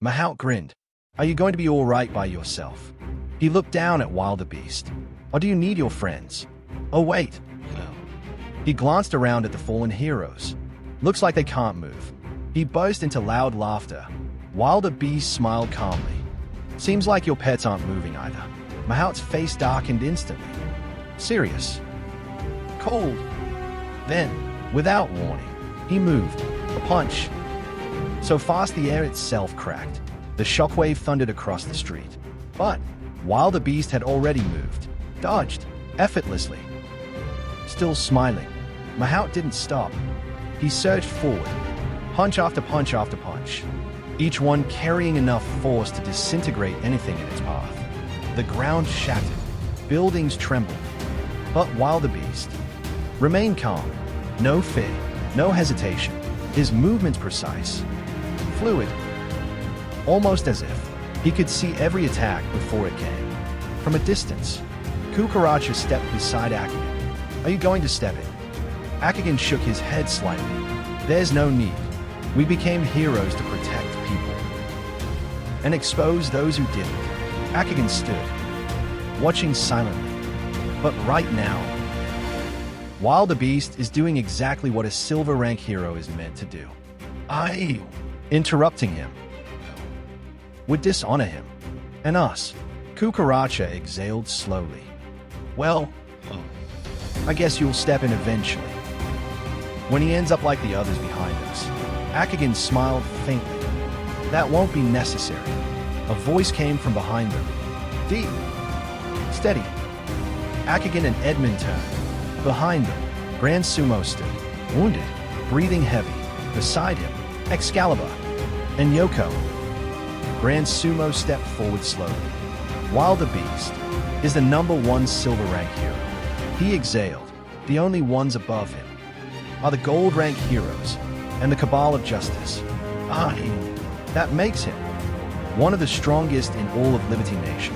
Mahout grinned. Are you going to be all right by yourself? He looked down at Wildebeest. Or do you need your friends? Oh, wait. He glanced around at the fallen heroes. Looks like they can't move. He burst into loud laughter. Wildebeest smiled calmly. Seems like your pets aren't moving either. Mahout's face darkened instantly. Serious. Cold. Then, without warning, he moved. A punch. So fast the air itself cracked. The shockwave thundered across the street. But, Wildebeest had already moved. Dodged. Effortlessly. Still smiling, Mahout didn't stop. He surged forward. Punch after punch after punch. Each one carrying enough force to disintegrate anything in its path. The ground shattered. Buildings trembled. But Wildebeest remained calm. No fear, no hesitation. His movements precise, fluid, almost as if he could see every attack before it came. From a distance, Kukaracha stepped beside Akigan. Are you going to step in? Akigan shook his head slightly. There's no need. We became heroes to protect people and expose those who didn't. Akigan stood, watching silently. But right now, Wildebeest is doing exactly what a silver rank hero is meant to do. Interrupting him would dishonor him and us. Kukaracha exhaled slowly. Well, I guess you'll step in eventually. When he ends up like the others behind us. Akigan smiled faintly. That won't be necessary. A voice came from behind them. Deep. Steady. Akigan and Edmund turned. Behind them, Grand Sumo stood, wounded, breathing heavy. Beside him, Excalibur and Yoko. Grand Sumo stepped forward slowly. Wildebeest is the #1 silver rank hero. He exhaled. The only ones above him are the gold rank heroes and the Cabal of Justice. That makes him one of the strongest in all of Liberty Nation.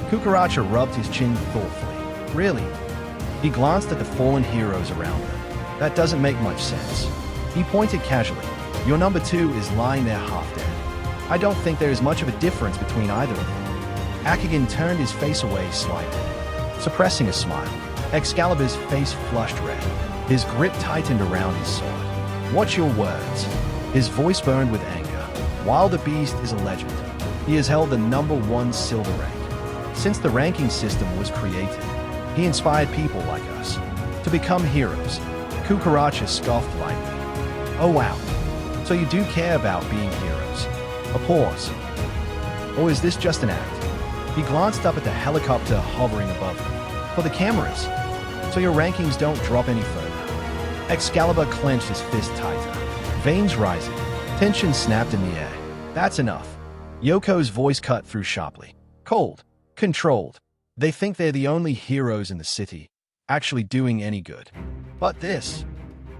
Kukaracha rubbed his chin thoughtfully. Really? He glanced at the fallen heroes around them. That doesn't make much sense. He pointed casually. Your #2 is lying there half dead. I don't think there is much of a difference between either of them. Akigan turned his face away slightly, suppressing a smile. Excalibur's face flushed red. His grip tightened around his sword. Watch your words. His voice burned with anger. Wildebeest is a legend. He has held the #1 silver rank since the ranking system was created. He inspired people like us to become heroes. Kukaracha scoffed lightly. Oh wow, so you do care about being heroes. A pause. Or is this just an act? He glanced up at the helicopter hovering above him. For the cameras, so your rankings don't drop any further. Excalibur clenched his fist tighter, veins rising. Tension snapped in the air. That's enough. Yoko's voice cut through sharply. Cold. Controlled. They think they're the only heroes in the city, actually doing any good. But this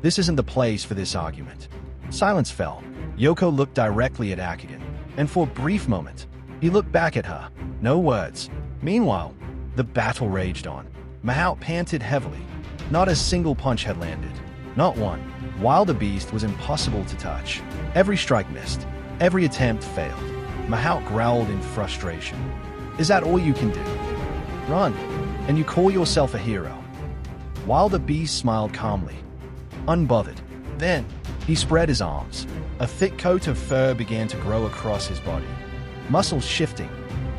isn't the place for this argument. Silence fell. Yoko looked directly at Akigan, and for a brief moment, he looked back at her. No words. Meanwhile, the battle raged on. Mahout panted heavily. Not a single punch had landed. Not one. Wildebeest was impossible to touch. Every strike missed. Every attempt failed. Mahout growled in frustration. Is that all you can do? Run, and you call yourself a hero? Wildebeest smiled calmly, unbothered. Then, he spread his arms. A thick coat of fur began to grow across his body. Muscles shifting,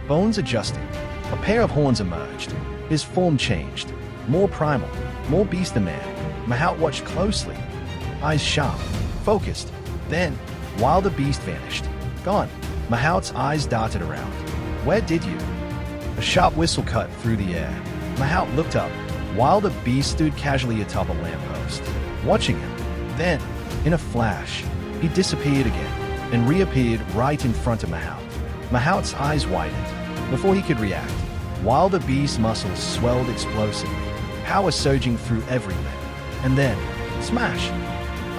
bones adjusting. A pair of horns emerged. His form changed. More primal, more beast than man. Mahout watched closely. Eyes sharp, focused. Then, Wildebeest vanished. Gone. Mahout's eyes darted around. Where did you? A sharp whistle cut through the air. Mahout looked up. Wildebeest stood casually atop a lamppost, watching him. Then, in a flash, he disappeared again and reappeared right in front of Mahout. Mahout's eyes widened. Before he could react, Wildebeest's muscles swelled explosively, power surging through every limb. And then, smash!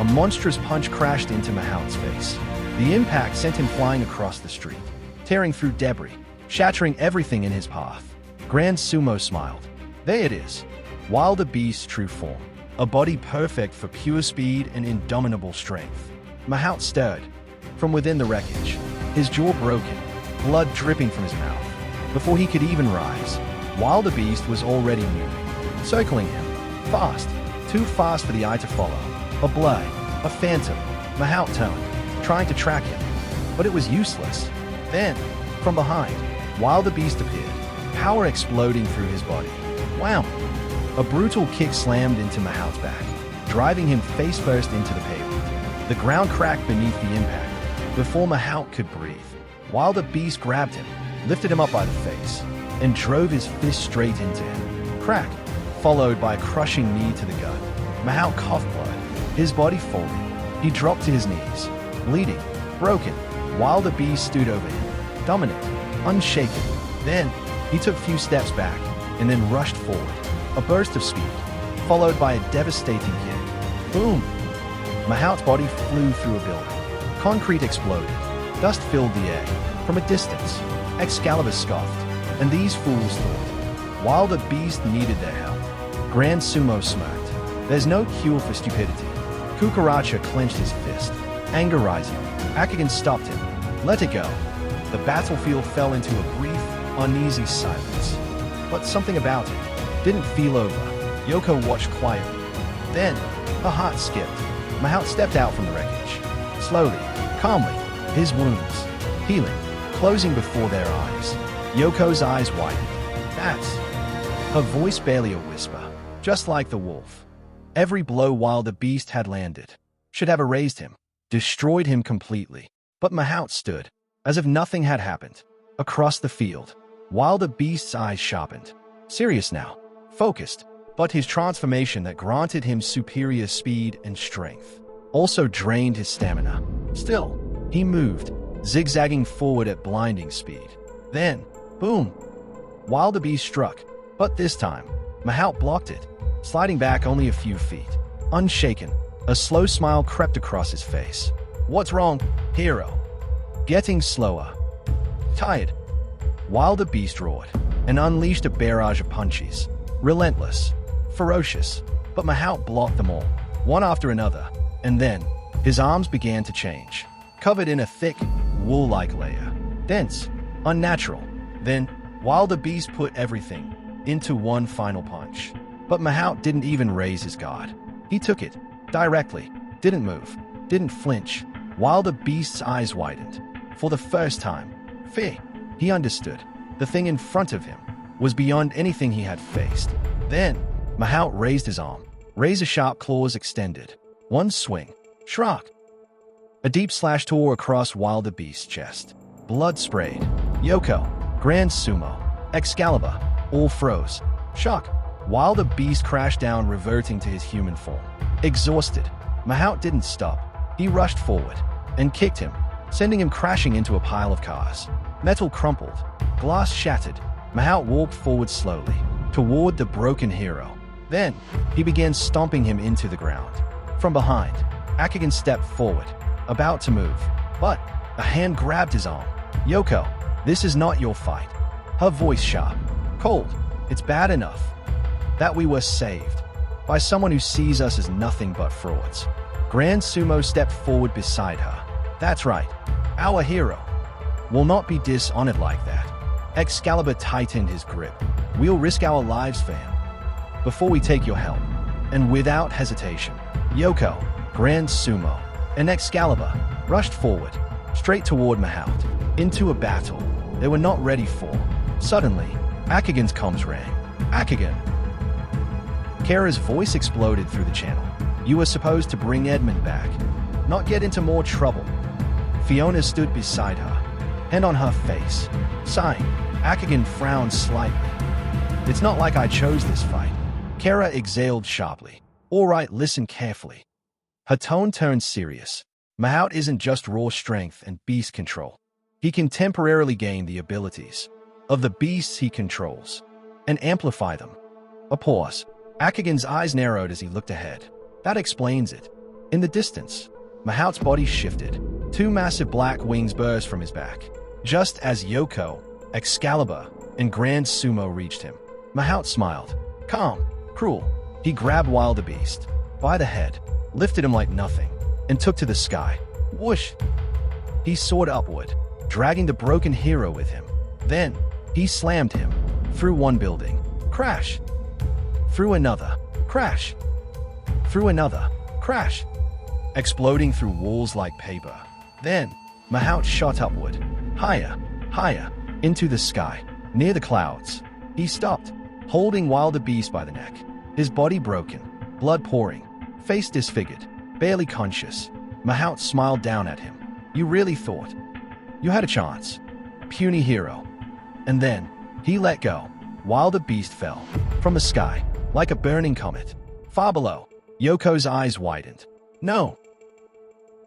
A monstrous punch crashed into Mahout's face. The impact sent him flying across the street, tearing through debris, shattering everything in his path. Grand Sumo smiled. There it is. Wildebeest's true form. A body perfect for pure speed and indomitable strength. Mahout stirred from within the wreckage. his jaw broken, blood dripping from his mouth. Before he could even rise, Wildebeest was already moving, circling him, fast, too fast for the eye to follow. A blade, a phantom, Mahout turned, trying to track him, but it was useless. Then, from behind, Wildebeest appeared, power exploding through his body. Wow! A brutal kick slammed into Mahout's back, driving him face first into the pavement. The ground cracked beneath the impact. Before Mahout could breathe, Wildebeest grabbed him, lifted him up by the face, and drove his fist straight into him. Crack, followed by a crushing knee to the gut. Mahout coughed blood. His body folded. He dropped to his knees, bleeding, broken. Wildebeest stood over him, dominant, unshaken. Then, he took a few steps back, and then rushed forward. A burst of speed, followed by a devastating kick. Boom! Mahout's body flew through a building. Concrete exploded. Dust filled the air. From a distance, Excalibur scoffed, and these fools thought Wildebeest needed their help. Grand Sumo smirked. There's no cure for stupidity. Cucaracha clenched his fist, anger rising. Akigan stopped him. Let it go. The battlefield fell into a brief, uneasy silence. But something about it didn't feel over. Yoko watched quietly. Then, her heart skipped. Mahout stepped out from the wreckage. Slowly, calmly, his wounds healing, closing before their eyes. Yoko's eyes widened. That's her voice barely a whisper, just like the wolf. Every blow Wildebeest had landed should have erased him, destroyed him completely. But Mahout stood, as if nothing had happened. Across the field, Wildebeest's eyes sharpened. Serious now, focused, but his transformation that granted him superior speed and strength also drained his stamina. Still, he moved, zigzagging forward at blinding speed. Then, boom! Wildebeest struck, but this time, Mahout blocked it, sliding back only a few feet. Unshaken, a slow smile crept across his face. What's wrong, hero? Getting slower. Tired. Wildebeest roared and unleashed a barrage of punches. Relentless, ferocious, but Mahout blocked them all, one after another, and then his arms began to change, covered in a thick, wool-like layer. Dense, unnatural. Then, Wildebeest put everything into one final punch. But Mahout didn't even raise his guard. He took it, directly, didn't move, didn't flinch. Wildebeest's eyes widened. For the first time, fear. He understood. The thing in front of him was beyond anything he had faced. Then, Mahout raised his arm, razor-sharp claws extended. One swing, shrug. A deep slash tore across Wildebeest's chest. Blood sprayed. Yoko, Grand Sumo, Excalibur, all froze. Shock. Wildebeest crashed down, reverting to his human form. Exhausted, Mahout didn't stop. He rushed forward and kicked him, sending him crashing into a pile of cars. Metal crumpled, glass shattered. Mahout walked forward slowly, toward the broken hero. Then, he began stomping him into the ground. From behind, Akigan stepped forward, about to move, but a hand grabbed his arm. Yoko, this is not your fight. Her voice sharp, cold. It's bad enough that we were saved by someone who sees us as nothing but frauds. Grand Sumo stepped forward beside her. That's right, our hero will not be dishonored like that. Excalibur tightened his grip. We'll risk our lives for him before we take your help. And without hesitation, Yoko, Grand Sumo, and Excalibur rushed forward, straight toward Mahout, into a battle they were not ready for. Suddenly, Akigan's comms rang. Akigan. Kara's voice exploded through the channel. You were supposed to bring Edmund back, not get into more trouble. Fiona stood beside her, hand on her face, sighing. Akigan frowned slightly. It's not like I chose this fight. Kara exhaled sharply. All right, listen carefully. Her tone turned serious. Mahout isn't just raw strength and beast control. He can temporarily gain the abilities of the beasts he controls and amplify them. A pause. Akigan's eyes narrowed as he looked ahead. That explains it. In the distance, Mahout's body shifted. Two massive black wings burst from his back. Just as Yoko, Excalibur, and Grand Sumo reached him, Mahout smiled. Calm, cruel. He grabbed Wildebeest by the head, lifted him like nothing, and took to the sky. Whoosh! He soared upward, dragging the broken hero with him. Then, he slammed him through one building. Crash! Through another. Crash! Through another. Crash! Exploding through walls like paper. Then, Mahout shot upward, higher, higher, into the sky, near the clouds. He stopped, holding Wildebeest by the neck, his body broken, blood pouring, face disfigured, barely conscious. Mahout smiled down at him. You really thought you had a chance, puny hero. And then, he let go. Wildebeest fell from the sky, like a burning comet. Far below, Yoko's eyes widened. No!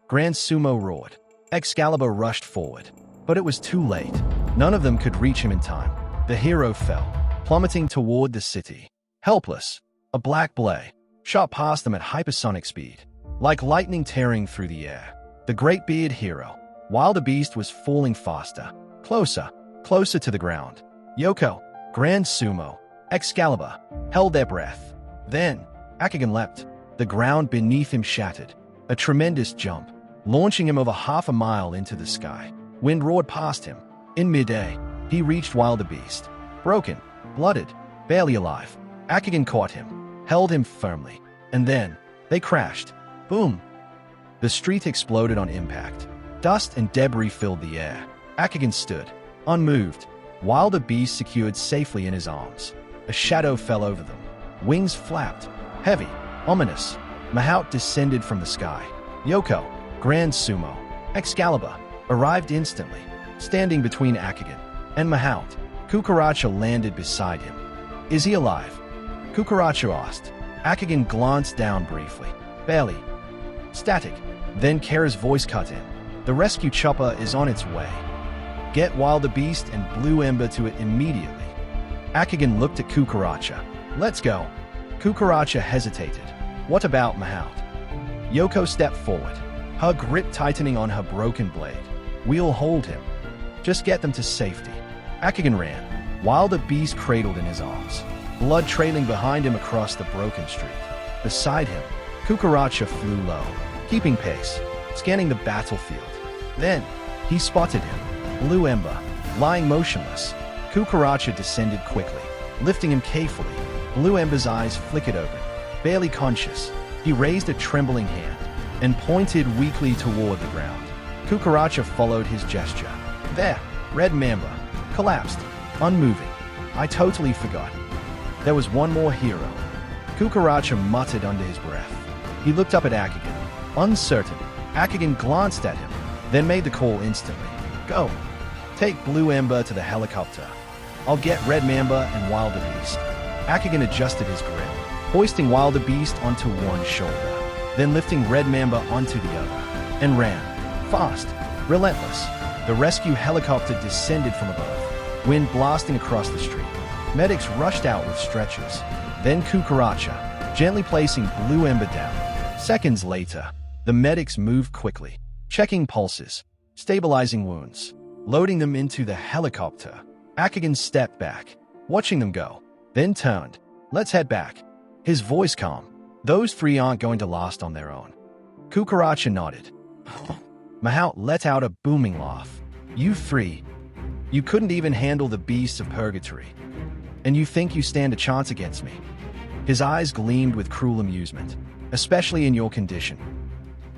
Grand Sumo roared. Excalibur rushed forward, but it was too late. None of them could reach him in time. The hero fell, plummeting toward the city. Helpless, a black blade shot past them at hypersonic speed, like lightning tearing through the air. The great beard hero, Wildebeest, was falling faster, closer, closer to the ground. Yoko, Grand Sumo, Excalibur held their breath. Then, Akigan leapt. The ground beneath him shattered. A tremendous jump, launching him over half a mile into the sky. Wind roared past him. In midair, he reached Wildebeest. Broken, blooded, barely alive. Akigan caught him, held him firmly, and then they crashed. Boom! The street exploded on impact. Dust and debris filled the air. Akigan stood, unmoved. Wildebeest secured safely in his arms. A shadow fell over them. Wings flapped, heavy, ominous. Mahout descended from the sky. Yoko, Grand Sumo, Excalibur arrived instantly, standing between Akigan and Mahout. Kukaracha landed beside him. Is he alive? Kukaracha asked. Akigan glanced down briefly. Barely. Static. Then Kara's voice cut in. The rescue chopper is on its way. Get Wildebeest and Blue Ember to it immediately. Akigan looked at Kukaracha. Let's go. Kukaracha hesitated. What about Mahout? Yoko stepped forward, her grip tightening on her broken blade. We'll hold him. Just get them to safety. Akigan ran, Wildebeest cradled in his arms, blood trailing behind him across the broken street. Beside him, Kukaracha flew low, keeping pace, scanning the battlefield. Then, he spotted him, Blue Ember, lying motionless. Kukaracha descended quickly, lifting him carefully. Blue Ember's eyes flickered open. Barely conscious, he raised a trembling hand and pointed weakly toward the ground. Kukaracha followed his gesture. There, Red Mamba, collapsed, unmoving. I totally forgot. There was one more hero. Kukaracha muttered under his breath. He looked up at Akigan, uncertain. Akigan glanced at him, then made the call instantly. Go. Take Blue Ember to the helicopter. I'll get Red Mamba and Wildebeest. Akigan adjusted his grip, hoisting Wildebeest onto one shoulder, then lifting Red Mamba onto the other, and ran. Fast, relentless. The rescue helicopter descended from above, wind blasting across the street. Medics rushed out with stretchers. Then Kukaracha, gently placing Blue Ember down. Seconds later, the medics moved quickly, checking pulses, stabilizing wounds, loading them into the helicopter. Akigan stepped back, watching them go, then turned. Let's head back. His voice calm. Those three aren't going to last on their own. Kukaracha nodded. Mahout let out a booming laugh. You three. You couldn't even handle the beasts of purgatory. And you think you stand a chance against me? His eyes gleamed with cruel amusement, especially in your condition.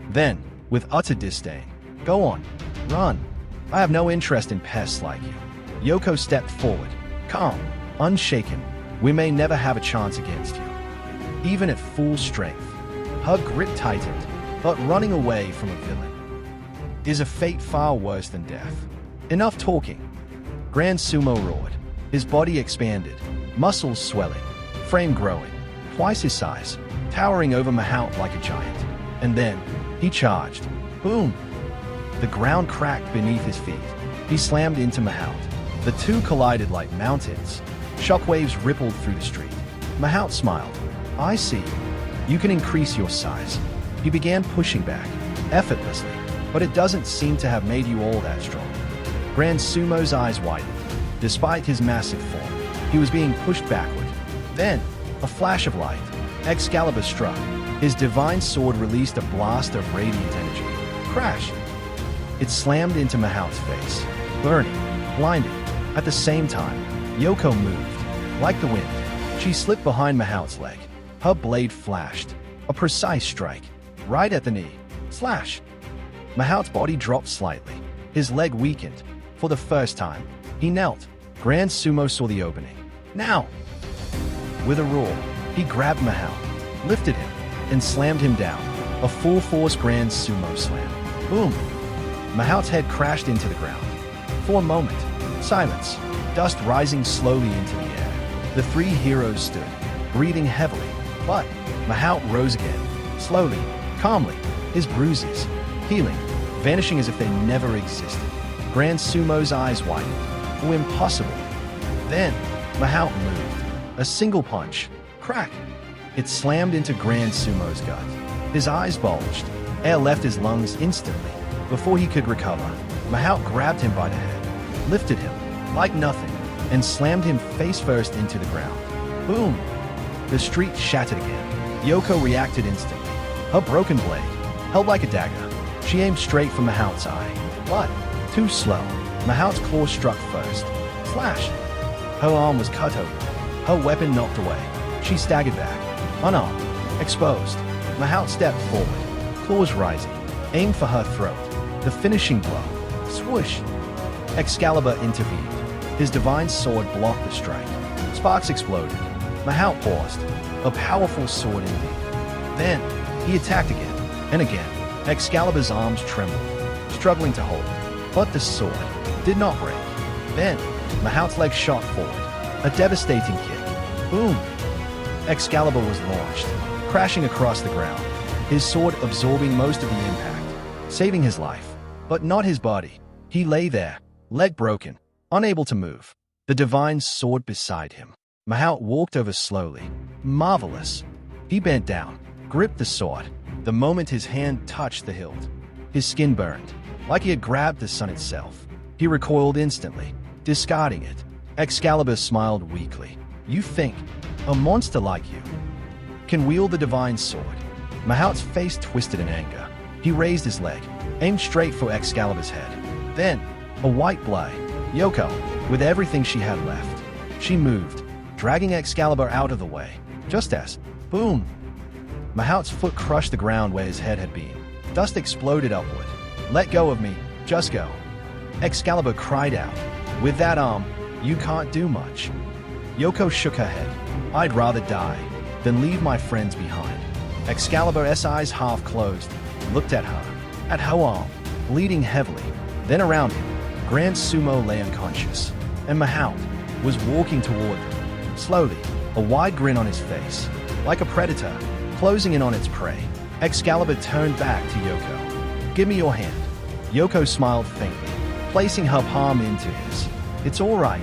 Then, with utter disdain, go on, run. I have no interest in pests like you. Yoko stepped forward, calm, unshaken. We may never have a chance against you. Even at full strength, her grip tightened, but running away from a villain is a fate far worse than death. Enough talking. Grand Sumo roared, his body expanded, muscles swelling, frame growing, twice his size, towering over Mahout like a giant. And then, he charged. Boom! The ground cracked beneath his feet. He slammed into Mahout. The two collided like mountains. Shockwaves rippled through the street. Mahout smiled. I see. You can increase your size. He began pushing back, effortlessly, but it doesn't seem to have made you all that strong. Grand Sumo's eyes widened. Despite his massive form, he was being pushed backward. Then, a flash of light. Excalibur struck. His divine sword released a blast of radiant energy. Crash! It slammed into Mahout's face, burning, blinding. At the same time, Yoko moved. Like the wind, she slipped behind Mahout's leg. Her blade flashed. A precise strike, right at the knee. Slash! Mahout's body dropped slightly. His leg weakened. For the first time, he knelt. Grand Sumo saw the opening. Now! With a roar, he grabbed Mahout, lifted him, and slammed him down. A full-force Grand Sumo slam. Boom! Mahout's head crashed into the ground. For a moment, silence, dust rising slowly into the air. The three heroes stood, breathing heavily. But Mahout rose again, slowly, calmly, his bruises, healing, vanishing as if they never existed. Grand Sumo's eyes widened. Oh, impossible. Then, Mahout moved. A single punch. Crack! It slammed into Grand Sumo's gut. His eyes bulged. Air left his lungs instantly. Before he could recover, Mahout grabbed him by the head, lifted him, like nothing, and slammed him face first into the ground. Boom! The street shattered again. Yoko reacted instantly. Her broken blade, held like a dagger, she aimed straight for Mahout's eye. But, too slow, Mahout's claw struck first. Slash! Her arm was cut open. Her weapon knocked away. She staggered back, unarmed, exposed. Mahout stepped forward, claws rising, aimed for her throat. The finishing blow. Swoosh! Excalibur intervened. His divine sword blocked the strike. Sparks exploded. Mahout paused. A powerful sword indeed. Then, he attacked again, and again. Excalibur's arms trembled, struggling to hold. But the sword did not break. Then, Mahout's leg shot forward. A devastating kick. Boom! Excalibur was launched, crashing across the ground, his sword absorbing most of the impact, saving his life. But not his body. He lay there, leg broken, unable to move, the divine sword beside him. Mahout walked over slowly. Marvelous. He bent down, gripped the sword. The moment his hand touched the hilt, his skin burned, like he had grabbed the sun itself. He recoiled instantly, discarding it. Excalibur smiled weakly. You think a monster like you can wield the divine sword? Mahout's face twisted in anger. He raised his leg, aimed straight for Excalibur's head. Then, a white blade. Yoko, with everything she had left. She moved, dragging Excalibur out of the way. Just as, boom! Mahout's foot crushed the ground where his head had been. Dust exploded upward. Let go of me, just go. Excalibur cried out. With that arm, you can't do much. Yoko shook her head. I'd rather die than leave my friends behind. Excalibur's eyes half closed, looked at her arm, bleeding heavily. Then around him, Grand Sumo lay unconscious, and Mahout was walking toward them. Slowly, a wide grin on his face, like a predator, closing in on its prey. Excalibur turned back to Yoko. Give me your hand. Yoko smiled faintly, placing her palm into his. It's all right.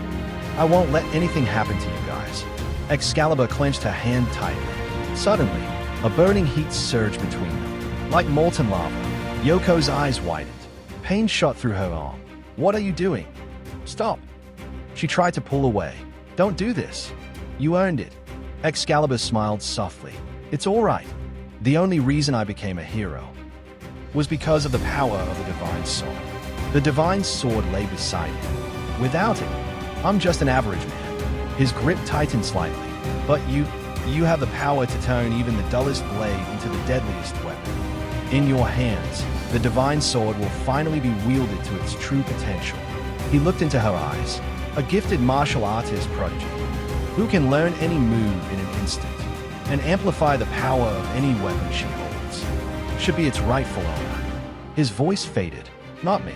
I won't let anything happen to you guys. Excalibur clenched her hand tightly. Suddenly, a burning heat surged between them. Like molten lava, Yoko's eyes widened. Pain shot through her arm. What are you doing? Stop. She tried to pull away. Don't do this. You earned it. Excalibur smiled softly. It's all right. The only reason I became a hero was because of the power of the divine sword. The divine sword lay beside him. Without it, I'm just an average man. His grip tightened slightly. But you have the power to turn even the dullest blade into the deadliest weapon. In your hands, the divine sword will finally be wielded to its true potential. He looked into her eyes, a gifted martial artist prodigy, who can learn any move in an instant and amplify the power of any weapon she holds. Should be its rightful owner. His voice faded. Not me.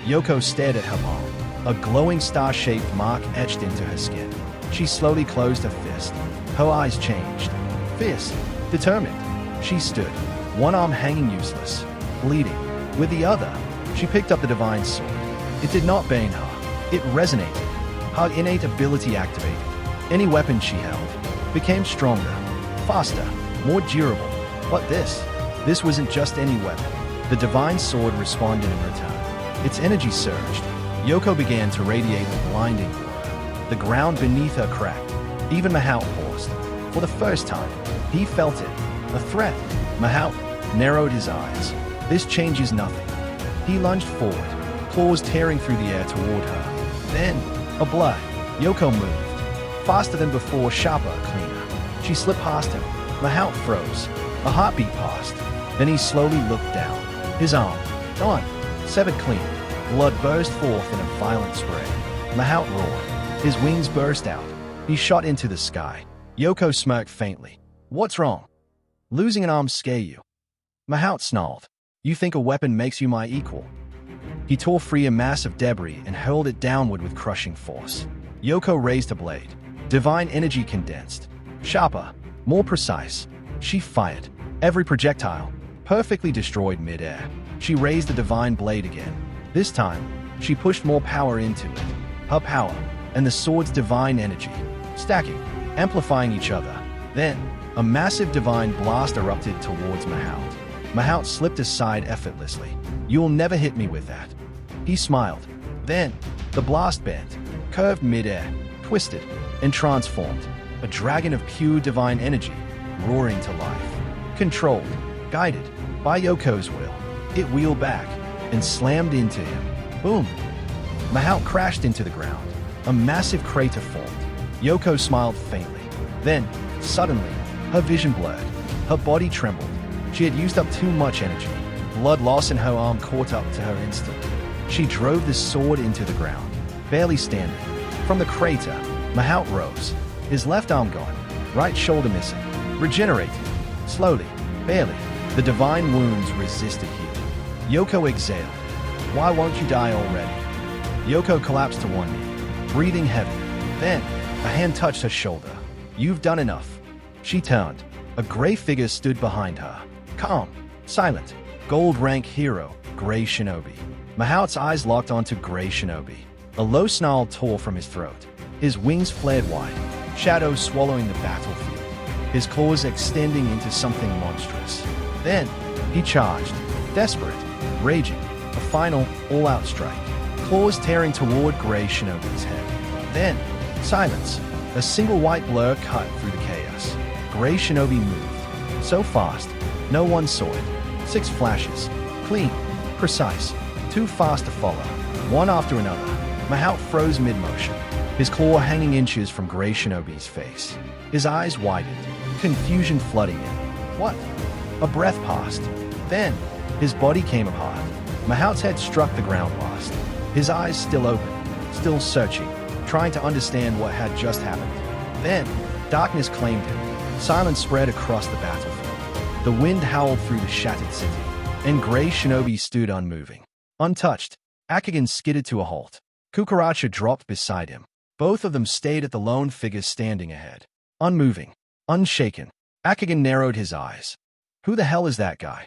Yoko stared at her palm, a glowing star-shaped mark etched into her skin. She slowly closed her fist. Her eyes changed. Fierce, determined. She stood, one arm hanging useless, bleeding. With the other, she picked up the divine sword. It did not bane her. It resonated. Her innate ability activated. Any weapon she held became stronger, faster, more durable. But this wasn't just any weapon. The divine sword responded in return. Its energy surged. Yoko began to radiate a blinding aura. The ground beneath her cracked. Even Mahout paused. For the first time, he felt it. A threat. Mahout narrowed his eyes. This changes nothing. He lunged forward, claws tearing through the air toward her. Then, a blow. Yoko moved. Faster than before, sharper, cleaner. She slipped past him. Mahout froze. A heartbeat passed. Then he slowly looked down. His arm, gone, severed clean. Blood burst forth in a violent spray. Mahout roared. His wings burst out. He shot into the sky. Yoko smirked faintly. What's wrong? Losing an arm scare you? Mahout snarled. You think a weapon makes you my equal? He tore free a mass of debris and hurled it downward with crushing force. Yoko raised a blade. Divine energy condensed. Sharper, more precise. She fired. Every projectile, perfectly destroyed mid-air. She raised the divine blade again. This time, she pushed more power into it. Her power and the sword's divine energy, stacking, amplifying each other. Then, a massive divine blast erupted towards Mahout. Mahout slipped aside effortlessly. You'll never hit me with that. He smiled. Then, the blast bent, curved mid-air, twisted, and transformed. A dragon of pure divine energy, roaring to life. Controlled, guided, by Yoko's will, it wheeled back and slammed into him. Boom! Mahout crashed into the ground. A massive crater formed. Yoko smiled faintly. Then, suddenly, her vision blurred. Her body trembled. She had used up too much energy. Blood loss in her arm caught up to her instantly. She drove the sword into the ground, barely standing. From the crater, Mahout rose. His left arm gone, right shoulder missing. Regenerating. Slowly, barely, the divine wounds resisted healing. Yoko exhaled. Why won't you die already? Yoko collapsed to one knee, breathing heavy. Then, a hand touched her shoulder. You've done enough. She turned. A gray figure stood behind her. Calm, silent, gold rank hero, Gray Shinobi. Mahout's eyes locked onto Gray Shinobi. A low snarl tore from his throat. His wings flared wide, shadows swallowing the battlefield. His claws extending into something monstrous. Then, he charged, desperate, raging, a final, all-out strike. Claws tearing toward Gray Shinobi's head. Then, silence. A single white blur cut through the chaos. Gray Shinobi moved. So fast, no one saw it. 6 flashes. Clean, precise, too fast to follow. One after another, Mahout froze mid-motion, his claw hanging inches from Gray Shinobi's face. His eyes widened, confusion flooding in. What? A breath passed. Then, his body came apart. Mahout's head struck the ground last. His eyes still open, still searching, trying to understand what had just happened. Then, darkness claimed him. Silence spread across the battlefield. The wind howled through the shattered city, and Gray Shinobi stood unmoving. Untouched, Akigan skidded to a halt. Kukaracha dropped beside him. Both of them stayed at the lone figure standing ahead. Unmoving, unshaken. Akigan narrowed his eyes. Who the hell is that guy?